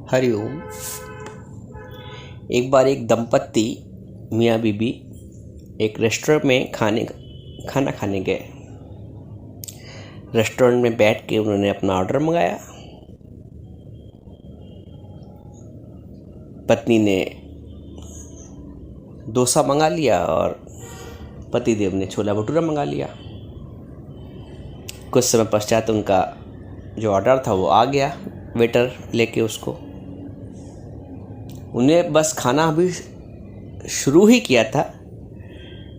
हरिओम। एक बार एक दंपत्ति मियाँ बीबी एक रेस्टोरेंट में खाना खाने गए। रेस्टोरेंट में बैठ के उन्होंने अपना ऑर्डर मंगाया। पत्नी ने डोसा मंगा लिया और पतिदेव ने छोला भटूरा मंगा लिया। कुछ समय पश्चात उनका जो ऑर्डर था वो आ गया, वेटर लेके उसको। उन्हें बस खाना अभी शुरू ही किया था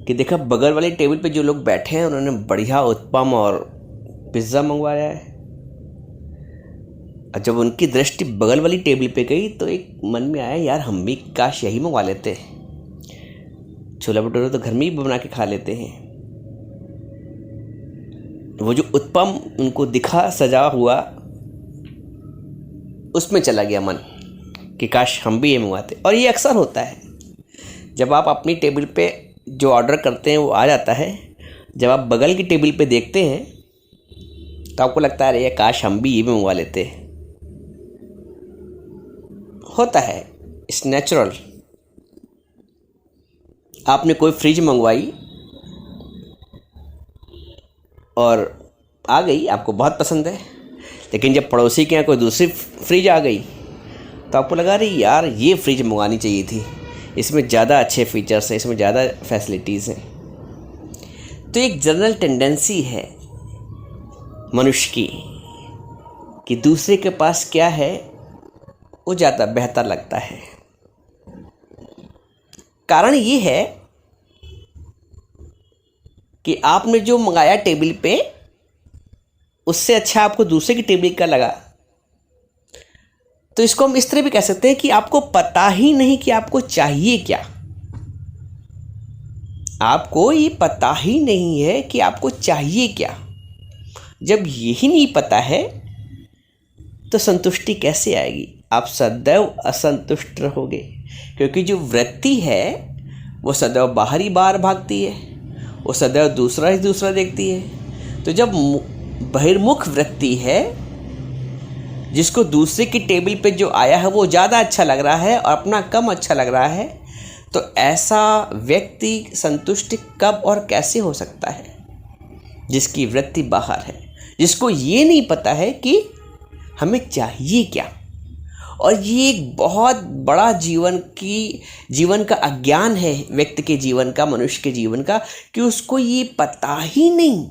कि देखा बगल वाले टेबल पे जो लोग बैठे हैं उन्होंने बढ़िया उत्पम और पिज़्ज़ा मंगवाया है। और जब उनकी दृष्टि बगल वाली टेबल पे गई तो एक मन में आया, यार हम भी काश यही मंगवा लेते। छोला भटूरा तो घर में ही बना के खा लेते हैं। वो जो उत्पम उनको दिखा सजा हुआ, उसमें चला गया मन कि काश हम भी ये मंगवाते। और ये अक्सर होता है, जब आप अपनी टेबल पे जो ऑर्डर करते हैं वो आ जाता है, जब आप बगल की टेबल पे देखते हैं तो आपको लगता है अरे काश हम भी ये भी मंगवा लेते। होता है, इट्स नेचुरल। आपने कोई फ्रिज मंगवाई और आ गई, आपको बहुत पसंद है, लेकिन जब पड़ोसी के यहाँ कोई दूसरी फ्रिज आ गई तो आपको लगा रही यार ये फ्रिज मंगानी चाहिए थी, इसमें ज़्यादा अच्छे फीचर्स हैं, इसमें ज़्यादा फैसिलिटीज़ हैं। तो एक जनरल टेंडेंसी है मनुष्य की कि दूसरे के पास क्या है वो ज़्यादा बेहतर लगता है। कारण ये है कि आपने जो मंगाया टेबल पे, उससे अच्छा आपको दूसरे की टेबल का लगा। तो इसको हम इस तरह भी कह सकते हैं कि आपको पता ही नहीं कि आपको चाहिए क्या। आपको ये पता ही नहीं है कि आपको चाहिए क्या। जब यही नहीं पता है तो संतुष्टि कैसे आएगी? आप सदैव असंतुष्ट रहोगे, क्योंकि जो वृत्ति है वो सदैव बाहरी बाहर भागती है, वो सदैव दूसरा ही दूसरा देखती है। तो जब बहिर्मुख वृत्ति है, जिसको दूसरे की टेबल पे जो आया है वो ज़्यादा अच्छा लग रहा है और अपना कम अच्छा लग रहा है, तो ऐसा व्यक्ति संतुष्ट कब और कैसे हो सकता है? जिसकी वृत्ति बाहर है, जिसको ये नहीं पता है कि हमें चाहिए क्या। और ये एक बहुत बड़ा जीवन का अज्ञान है, व्यक्ति के जीवन का, मनुष्य के जीवन का, कि उसको ये पता ही नहीं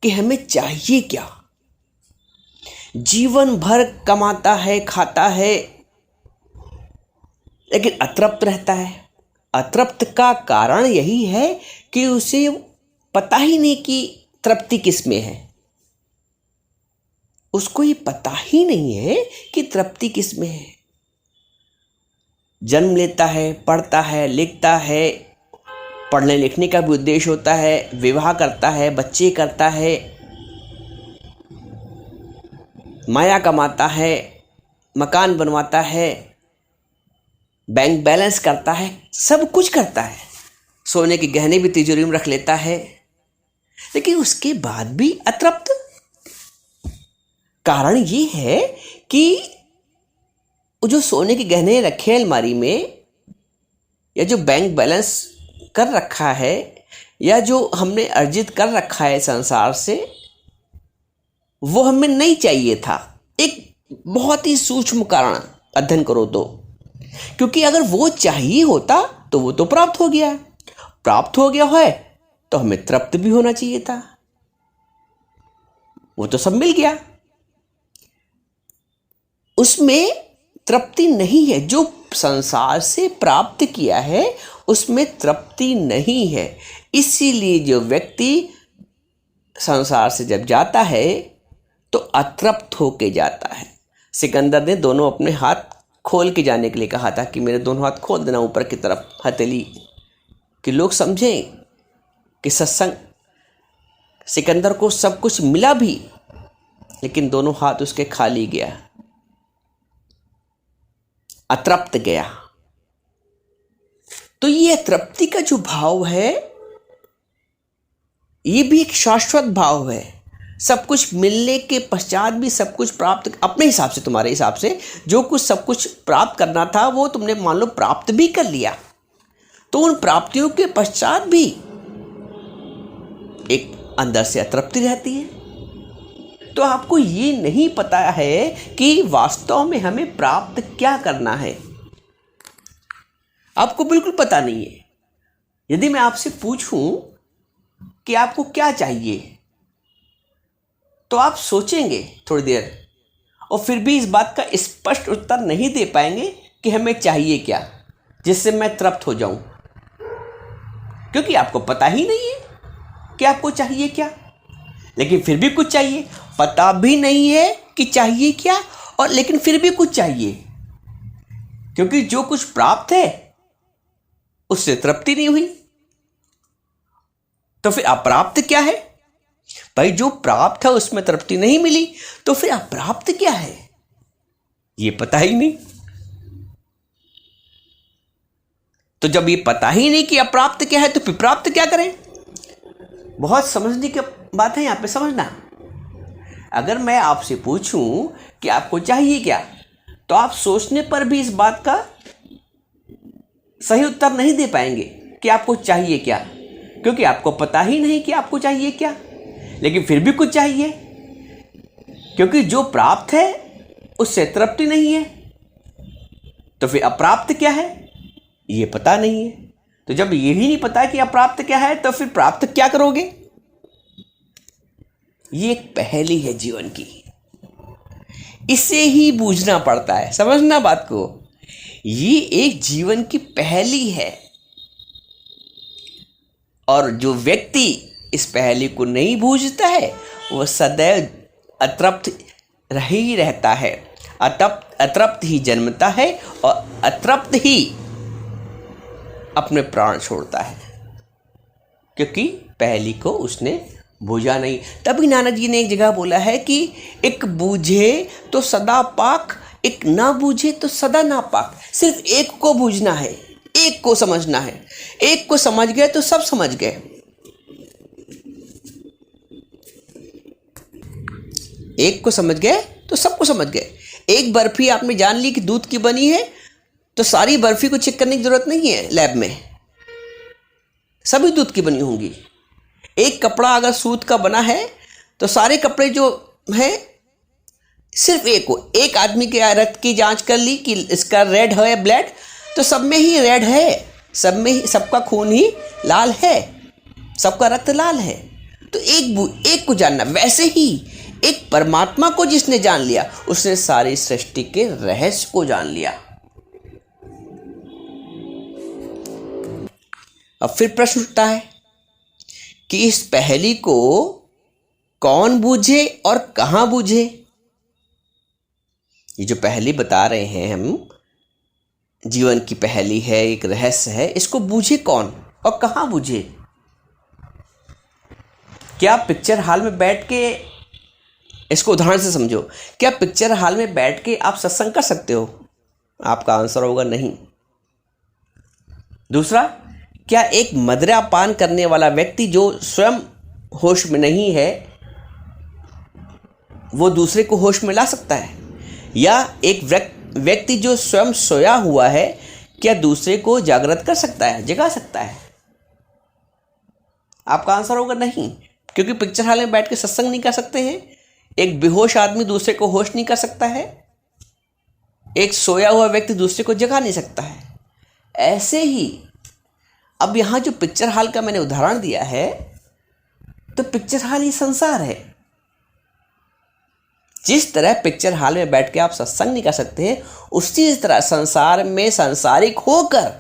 कि हमें चाहिए क्या। जीवन भर कमाता है, खाता है, लेकिन अतृप्त रहता है। अतृप्त का कारण यही है कि उसे पता ही नहीं कि तृप्ति किस में है। उसको ये पता ही नहीं है कि तृप्ति किस में है। जन्म लेता है, पढ़ता है, लिखता है, पढ़ने लिखने का भी उद्देश्य होता है, विवाह करता है, बच्चे करता है, माया कमाता है, मकान बनवाता है, बैंक बैलेंस करता है, सब कुछ करता है, सोने के गहने भी तिजोरी में रख लेता है, लेकिन उसके बाद भी अतृप्त। कारण ये है कि जो सोने के गहने रखे अलमारी में, या जो बैंक बैलेंस कर रखा है, या जो हमने अर्जित कर रखा है संसार से, वो हमें नहीं चाहिए था। एक बहुत ही सूक्ष्म कारण अध्ययन करो तो, क्योंकि अगर वो चाहिए होता तो वो तो प्राप्त हो गया। प्राप्त हो गया है तो हमें तृप्त भी होना चाहिए था। वो तो सब मिल गया, उसमें तृप्ति नहीं है। जो संसार से प्राप्त किया है उसमें तृप्ति नहीं है। इसीलिए जो व्यक्ति संसार से जब जाता है तो अतृप्त होके जाता है। सिकंदर ने दोनों अपने हाथ खोल के जाने के लिए कहा था कि मेरे दोनों हाथ खोल देना ऊपर की तरफ, हथेली, कि लोग समझें कि सत्संग। सिकंदर को सब कुछ मिला भी, लेकिन दोनों हाथ उसके खाली गया, अतृप्त गया। तो ये तृप्ति का जो भाव है, ये भी एक शाश्वत भाव है। सब कुछ मिलने के पश्चात भी सब कुछ प्राप्त अपने हिसाब से, तुम्हारे हिसाब से जो कुछ सब कुछ प्राप्त करना था वो तुमने मान लो प्राप्त भी कर लिया, तो उन प्राप्तियों के पश्चात भी एक अंदर से अतृप्ति रहती है। तो आपको ये नहीं पता है कि वास्तव में हमें प्राप्त क्या करना है, आपको बिल्कुल पता नहीं है। यदि मैं आपसे पूछूं कि आपको क्या चाहिए, तो आप सोचेंगे थोड़ी देर और फिर भी इस बात का स्पष्ट उत्तर नहीं दे पाएंगे कि हमें चाहिए क्या, जिससे मैं तृप्त हो जाऊं, क्योंकि आपको पता ही नहीं है कि आपको चाहिए क्या। लेकिन फिर भी कुछ चाहिए, पता भी नहीं है कि चाहिए क्या, और लेकिन फिर भी कुछ चाहिए, क्योंकि जो कुछ प्राप्त है उससे तृप्ति नहीं हुई। तो फिर अप्राप्त क्या है भाई? जो प्राप्त है उसमें तृप्ति नहीं मिली, तो फिर अप्राप्त क्या है ये पता ही नहीं। तो जब ये पता ही नहीं कि अप्राप्त क्या है, तो फिर प्राप्त क्या करें? बहुत समझने की बात है यहां पे, समझना। अगर मैं आपसे पूछूं कि आपको चाहिए क्या, तो आप सोचने पर भी इस बात का सही उत्तर नहीं दे पाएंगे कि आपको चाहिए क्या, क्योंकि आपको पता ही नहीं कि आपको चाहिए क्या। लेकिन फिर भी कुछ चाहिए, क्योंकि जो प्राप्त है उससे तृप्ति नहीं है। तो फिर अप्राप्त क्या है ये पता नहीं है। तो जब ये ही नहीं पता कि अप्राप्त क्या है, तो फिर प्राप्त क्या करोगे? ये एक पहेली है जीवन की, इसे ही बूझना पड़ता है, समझना बात को। ये एक जीवन की पहेली है, और जो व्यक्ति इस पहेली को नहीं बूझता है वह सदैव अतृप्त रह ही रहता है। अतृप्त ही जन्मता है और अतृप्त ही अपने प्राण छोड़ता है, क्योंकि पहेली को उसने बूझा नहीं। तभी नानक जी ने एक जगह बोला है कि एक बूझे तो सदा पाक, एक ना बूझे तो सदा ना पाक। सिर्फ एक को बूझना है, एक को समझना है। एक को समझ गए तो सब समझ गए। एक को समझ गए तो सबको समझ गए। एक बर्फी आपने जान ली कि दूध की बनी है, तो सारी बर्फी को चेक करने की जरूरत नहीं है लैब में, सभी दूध की बनी होंगी। एक कपड़ा अगर सूत का बना है तो सारे कपड़े जो हैं, सिर्फ एक आदमी के रक्त की जांच कर ली कि इसका रेड है ब्लड, तो सब में ही रेड है, सब में ही सबका खून ही लाल है, सबका रक्त लाल है। तो एक को जानना। वैसे ही एक परमात्मा को जिसने जान लिया, उसने सारी सृष्टि के रहस्य को जान लिया। अब फिर प्रश्न उठता है कि इस पहेली को कौन बूझे और कहां बूझे? ये जो पहेली बता रहे हैं हम, जीवन की पहेली है, एक रहस्य है, इसको बूझे कौन और कहां बूझे? क्या पिक्चर हॉल में बैठ के, इसको उदाहरण से समझो, क्या पिक्चर हॉल में बैठ के आप सत्संग कर सकते हो? आपका आंसर होगा नहीं। दूसरा, क्या एक मदिरा पान करने वाला व्यक्ति जो स्वयं होश में नहीं है, वो दूसरे को होश में ला सकता है? या एक व्यक्ति जो स्वयं सोया हुआ है, क्या दूसरे को जागृत कर सकता है, जगा सकता है? आपका आंसर होगा नहीं, क्योंकि पिक्चर हॉल में बैठ के सत्संग नहीं कर सकते हैं। एक बेहोश आदमी दूसरे को होश नहीं कर सकता है, एक सोया हुआ व्यक्ति दूसरे को जगा नहीं सकता है। ऐसे ही अब यहां जो पिक्चर हॉल का मैंने उदाहरण दिया है, तो पिक्चर हॉल ही संसार है। जिस तरह पिक्चर हॉल में बैठ के आप सत्संग नहीं कर सकते हैं, उसी तरह संसार में सांसारिक होकर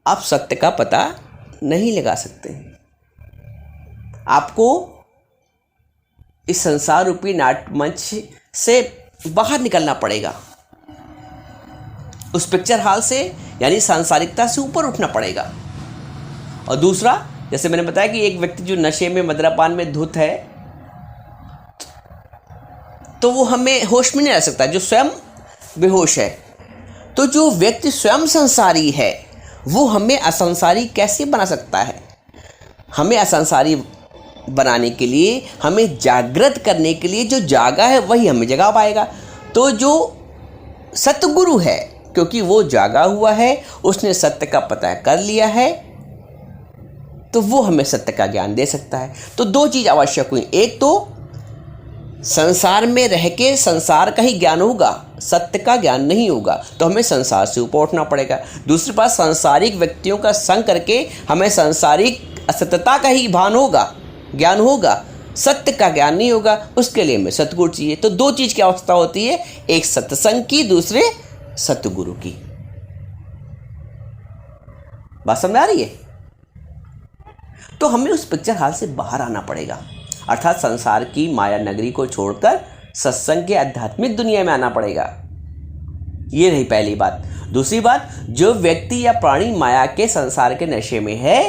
आप सत्य का पता नहीं लगा सकते। आपको इस संसार रूपी नाट्य मंच से बाहर निकलना पड़ेगा, उस पिक्चर हॉल से, यानी सांसारिकता से ऊपर उठना पड़ेगा। और दूसरा, जैसे मैंने बताया कि एक व्यक्ति जो नशे में, मदिरापान में धुत है, तो वो हमें होश में नहीं रह सकता, जो स्वयं बेहोश है। तो जो व्यक्ति स्वयं संसारी है, वो हमें असंसारी कैसे बना सकता है? हमें असंसारी बनाने के लिए, हमें जागृत करने के लिए जो जागा है वही हमें जगा पाएगा। तो जो सतगुरु है, क्योंकि वो जागा हुआ है, उसने सत्य का पता कर लिया है, तो वो हमें सत्य का ज्ञान दे सकता है। तो दो चीज़ आवश्यक हुई, एक तो संसार में रह के संसार का ही ज्ञान होगा, सत्य का ज्ञान नहीं होगा, तो हमें संसार से ऊपर उठना पड़ेगा। दूसरी बात, सांसारिक व्यक्तियों का संग करके हमें सांसारिक असत्यता का ही भान होगा, ज्ञान होगा, सत्य का ज्ञान नहीं होगा। उसके लिए हमें सतगुरु चाहिए। तो दो चीज़ की अवस्था होती है, एक सत्संग की, दूसरे सतगुरु की। बात समझ आ रही है? तो हमें उस पिक्चर हाल से बाहर आना पड़ेगा, अर्थात संसार की माया नगरी को छोड़कर सत्संग के आध्यात्मिक दुनिया में आना पड़ेगा। ये रही पहली बात। दूसरी बात, जो व्यक्ति या प्राणी माया के संसार के नशे में है,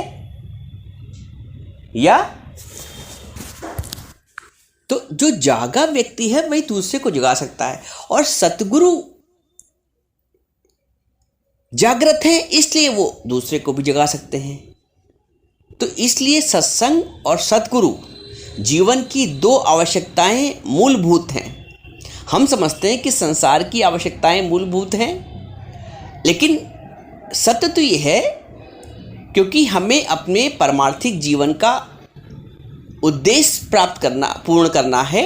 या तो जो जागा व्यक्ति है वही दूसरे को जगा सकता है, और सतगुरु जागृत है इसलिए वो दूसरे को भी जगा सकते हैं। तो इसलिए सत्संग और सतगुरु जीवन की दो आवश्यकताएं मूलभूत हैं। हम समझते हैं कि संसार की आवश्यकताएं मूलभूत हैं, लेकिन सत्य तो ये है, क्योंकि हमें अपने पारमार्थिक जीवन का उद्देश्य पूर्ण करना है,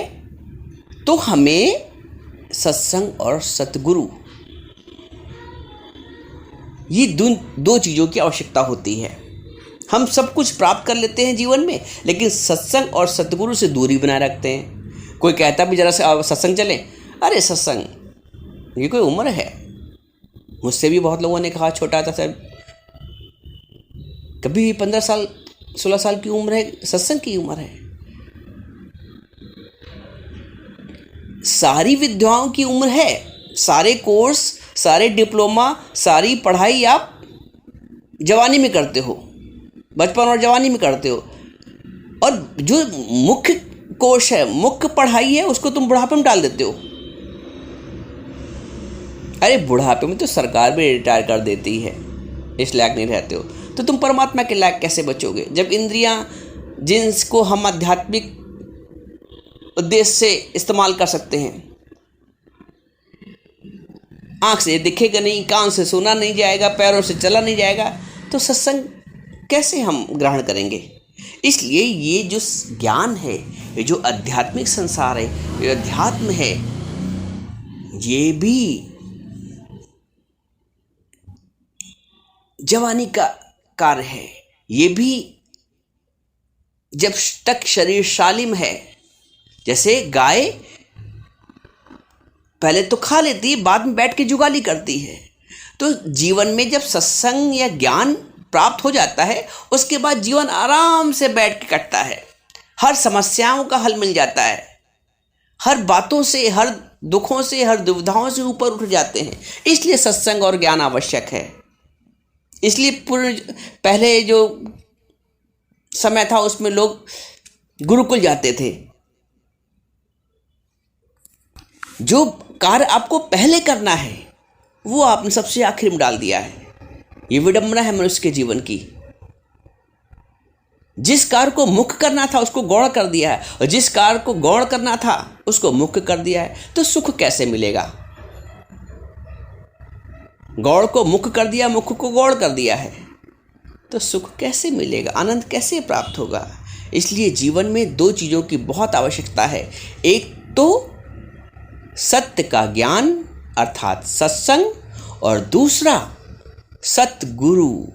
तो हमें सत्संग और सतगुरु, ये दो चीज़ों की आवश्यकता होती है। हम सब कुछ प्राप्त कर लेते हैं जीवन में, लेकिन सत्संग और सतगुरु से दूरी बनाए रखते हैं। कोई कहता भी जरा से सत्संग चलें, अरे सत्संग ये कोई उम्र है। मुझसे भी बहुत लोगों ने कहा, छोटा था साहब, कभी 15 साल 16 साल की उम्र है, सत्संग की उम्र है। सारी विद्याओं की उम्र है, सारे कोर्स, सारे डिप्लोमा, सारी पढ़ाई आप जवानी में करते हो, बचपन और जवानी में करते हो, और जो मुख्य कोर्स है, मुख्य पढ़ाई है, उसको तुम बुढ़ापे में डाल देते हो। अरे बुढ़ापे में तो सरकार भी रिटायर कर देती है, इस लायक नहीं रहते हो, तो तुम परमात्मा के लायक कैसे बचोगे? जब इंद्रियां, जिनको हम आध्यात्मिक उद्देश्य से इस्तेमाल कर सकते हैं, आंख से दिखेगा नहीं, कान से सुना नहीं जाएगा, पैरों से चला नहीं जाएगा, तो सत्संग कैसे हम ग्रहण करेंगे? इसलिए ये जो ज्ञान है, ये जो आध्यात्मिक संसार है, ये अध्यात्म है, ये भी जवानी का कार्य है। ये भी जब तक शरीर शालिम है, जैसे गाय पहले तो खा लेती है, बाद में बैठ के जुगाली करती है। तो जीवन में जब सत्संग या ज्ञान प्राप्त हो जाता है, उसके बाद जीवन आराम से बैठ के कटता है, हर समस्याओं का हल मिल जाता है, हर बातों से, हर दुखों से, हर दुविधाओं से ऊपर उठ जाते हैं। इसलिए सत्संग और ज्ञान आवश्यक है। इसलिए पहले जो समय था उसमें लोग गुरुकुल जाते थे। जो कार्य आपको पहले करना है वो आपने सबसे आखिर में डाल दिया है। ये विडंबना है मनुष्य के जीवन की। जिस कार्य को मुख्य करना था उसको गौण कर दिया है, और जिस कार्य को गौण करना था उसको मुख्य कर दिया है, तो सुख कैसे मिलेगा? गौण को मुख्य कर दिया, मुख्य को गौण कर दिया है, तो सुख कैसे मिलेगा? आनंद कैसे प्राप्त होगा? इसलिए जीवन में दो चीज़ों की बहुत आवश्यकता है। एक तो सत्य का ज्ञान अर्थात सत्संग, और दूसरा सतगुरु।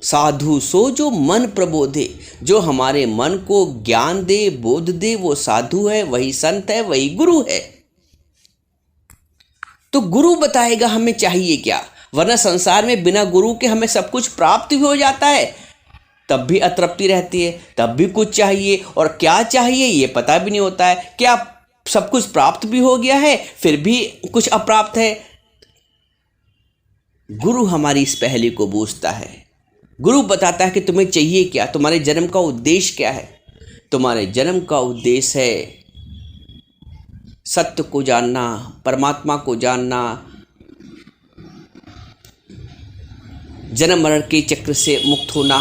साधु सो जो मन प्रबोधे, जो हमारे मन को ज्ञान दे, बोध दे, वो साधु है, वही संत है, वही गुरु है। तो गुरु बताएगा हमें चाहिए क्या, वरना संसार में बिना गुरु के हमें सब कुछ प्राप्त भी हो जाता है, तब भी अतृप्ति रहती है, तब भी कुछ चाहिए, और क्या चाहिए ये पता भी नहीं होता है। क्या सब कुछ प्राप्त भी हो गया है फिर भी कुछ अप्राप्त है? गुरु हमारी इस पहेली को बूझता है। गुरु बताता है कि तुम्हें चाहिए क्या, तुम्हारे जन्म का उद्देश्य क्या है। तुम्हारे जन्म का उद्देश्य है सत्य को जानना, परमात्मा को जानना, जन्म मरण के चक्र से मुक्त होना,